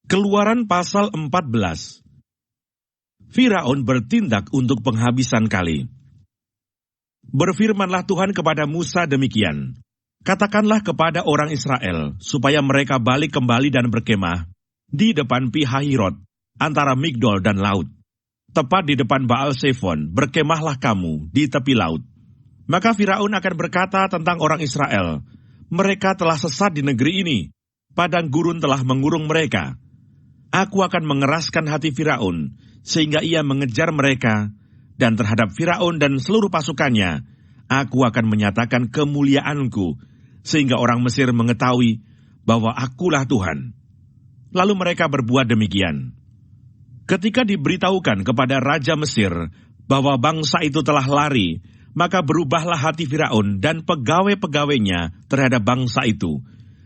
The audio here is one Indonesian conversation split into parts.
Keluaran pasal 14. Firaun bertindak untuk penghabisan kali. Berfirmanlah Tuhan kepada Musa demikian, katakanlah kepada orang Israel, supaya mereka balik kembali dan berkemah di depan Pi-hahirot, antara Migdol dan laut. Tepat di depan Baal-Zephon, berkemahlah kamu di tepi laut. Maka Firaun akan berkata tentang orang Israel, mereka telah sesat di negeri ini, padang gurun telah mengurung mereka. Aku akan mengeraskan hati Firaun, sehingga ia mengejar mereka, dan terhadap Firaun dan seluruh pasukannya, aku akan menyatakan kemuliaanku, sehingga orang Mesir mengetahui bahwa akulah Tuhan. Lalu mereka berbuat demikian. Ketika diberitahukan kepada Raja Mesir bahwa bangsa itu telah lari, maka berubahlah hati Firaun dan pegawai-pegawainya terhadap bangsa itu,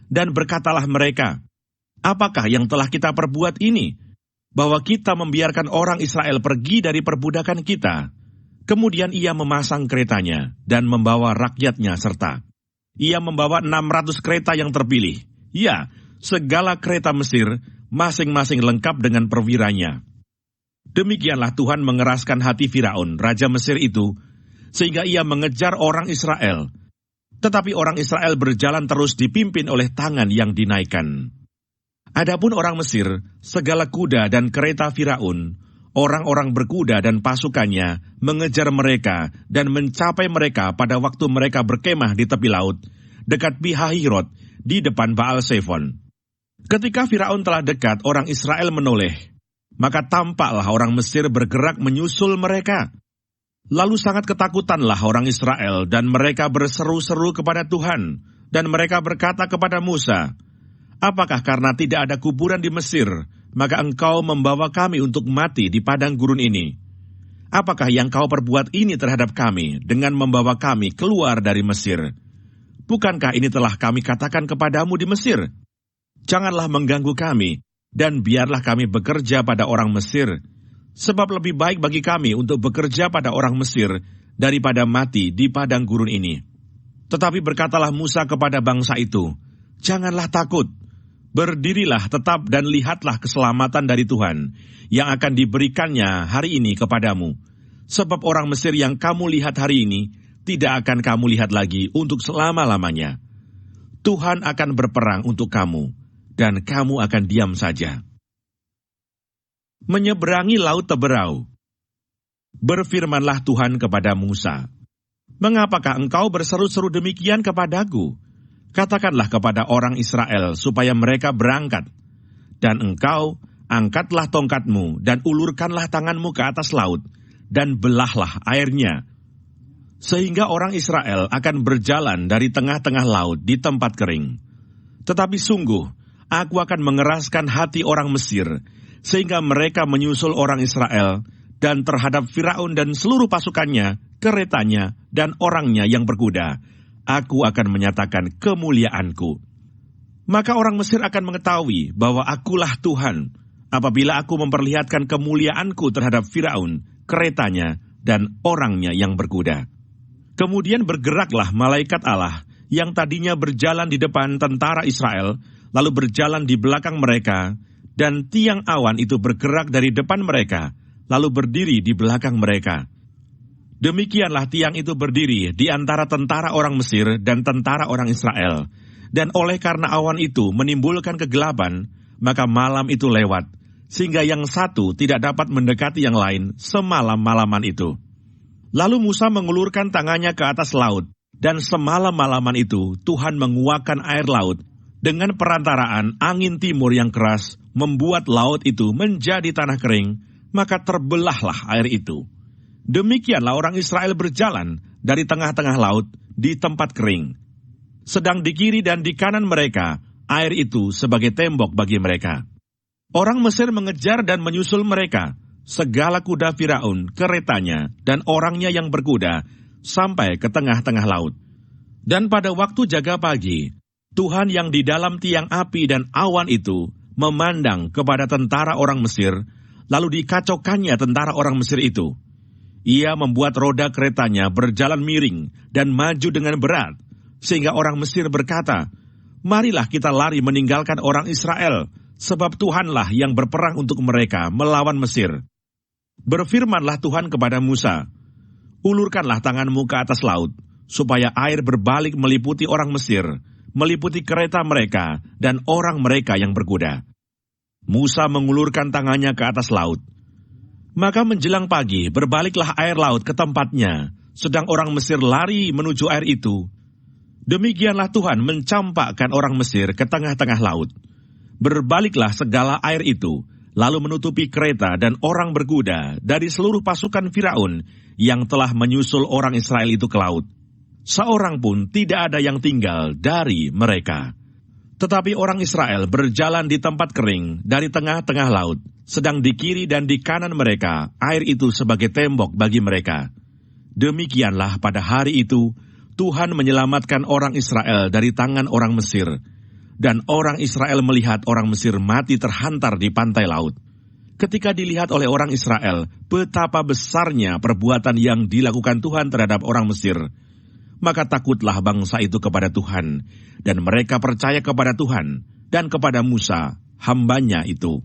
dan berkatalah mereka, apakah yang telah kita perbuat ini, bahwa kita membiarkan orang Israel pergi dari perbudakan kita? Kemudian ia memasang keretanya dan membawa rakyatnya serta. Ia membawa 600 kereta yang terpilih. Ya, segala kereta Mesir, masing-masing lengkap dengan perwiranya. Demikianlah Tuhan mengeraskan hati Firaun, Raja Mesir itu, sehingga ia mengejar orang Israel. Tetapi orang Israel berjalan terus dipimpin oleh tangan yang dinaikkan. Adapun orang Mesir, segala kuda dan kereta Firaun, orang-orang berkuda dan pasukannya mengejar mereka dan mencapai mereka pada waktu mereka berkemah di tepi laut, dekat Pi-hahirot, di depan Baal-Zephon. Ketika Firaun telah dekat, orang Israel menoleh, maka tampaklah orang Mesir bergerak menyusul mereka. Lalu sangat ketakutanlah orang Israel, dan mereka berseru-seru kepada Tuhan, dan mereka berkata kepada Musa, apakah karena tidak ada kuburan di Mesir, maka engkau membawa kami untuk mati di padang gurun ini? Apakah yang kau perbuat ini terhadap kami dengan membawa kami keluar dari Mesir? Bukankah ini telah kami katakan kepadamu di Mesir? Janganlah mengganggu kami, dan biarlah kami bekerja pada orang Mesir, sebab lebih baik bagi kami untuk bekerja pada orang Mesir daripada mati di padang gurun ini. Tetapi berkatalah Musa kepada bangsa itu, janganlah takut, berdirilah tetap dan lihatlah keselamatan dari Tuhan yang akan diberikannya hari ini kepadamu. Sebab orang Mesir yang kamu lihat hari ini tidak akan kamu lihat lagi untuk selama-lamanya. Tuhan akan berperang untuk kamu, dan kamu akan diam saja. Menyeberangi Laut Teberau. Berfirmanlah Tuhan kepada Musa, mengapakah engkau berseru-seru demikian kepadaku? Katakanlah kepada orang Israel supaya mereka berangkat. Dan engkau angkatlah tongkatmu dan ulurkanlah tanganmu ke atas laut dan belahlah airnya. Sehingga orang Israel akan berjalan dari tengah-tengah laut di tempat kering. Tetapi sungguh, aku akan mengeraskan hati orang Mesir, sehingga mereka menyusul orang Israel, dan terhadap Firaun dan seluruh pasukannya, keretanya, dan orangnya yang berkuda, aku akan menyatakan kemuliaanku. Maka orang Mesir akan mengetahui bahwa akulah Tuhan, apabila aku memperlihatkan kemuliaanku terhadap Firaun, keretanya, dan orangnya yang berkuda. Kemudian bergeraklah malaikat Allah, yang tadinya berjalan di depan tentara Israel, lalu berjalan di belakang mereka, dan tiang awan itu bergerak dari depan mereka, lalu berdiri di belakang mereka. Demikianlah tiang itu berdiri di antara tentara orang Mesir dan tentara orang Israel. Dan oleh karena awan itu menimbulkan kegelapan, maka malam itu lewat, sehingga yang satu tidak dapat mendekati yang lain semalam-malaman itu. Lalu Musa mengulurkan tangannya ke atas laut, dan semalam-malaman itu Tuhan menguakkan air laut, dengan perantaraan angin timur yang keras, membuat laut itu menjadi tanah kering, maka terbelahlah air itu. Demikianlah orang Israel berjalan dari tengah-tengah laut di tempat kering. Sedang di kiri dan di kanan mereka, air itu sebagai tembok bagi mereka. Orang Mesir mengejar dan menyusul mereka, segala kuda Firaun, keretanya, dan orangnya yang berkuda, sampai ke tengah-tengah laut. Dan pada waktu jaga pagi, Tuhan yang di dalam tiang api dan awan itu memandang kepada tentara orang Mesir, lalu dikacaukannya tentara orang Mesir itu. Ia membuat roda keretanya berjalan miring dan maju dengan berat, sehingga orang Mesir berkata, marilah kita lari meninggalkan orang Israel, sebab Tuhanlah yang berperang untuk mereka melawan Mesir. Berfirmanlah Tuhan kepada Musa, ulurkanlah tanganmu ke atas laut, supaya air berbalik meliputi orang Mesir, meliputi kereta mereka dan orang mereka yang berkuda. Musa mengulurkan tangannya ke atas laut. Maka menjelang pagi berbaliklah air laut ke tempatnya, sedang orang Mesir lari menuju air itu. Demikianlah Tuhan mencampakkan orang Mesir ke tengah-tengah laut. Berbaliklah segala air itu, lalu menutupi kereta dan orang berkuda dari seluruh pasukan Firaun yang telah menyusul orang Israel itu ke laut. Seorang pun tidak ada yang tinggal dari mereka. Tetapi orang Israel berjalan di tempat kering dari tengah-tengah laut, sedang di kiri dan di kanan mereka air itu sebagai tembok bagi mereka. Demikianlah pada hari itu, Tuhan menyelamatkan orang Israel dari tangan orang Mesir, dan orang Israel melihat orang Mesir mati terhantar di pantai laut. Ketika dilihat oleh orang Israel betapa besarnya perbuatan yang dilakukan Tuhan terhadap orang Mesir, maka takutlah bangsa itu kepada Tuhan, dan mereka percaya kepada Tuhan dan kepada Musa, hambanya itu.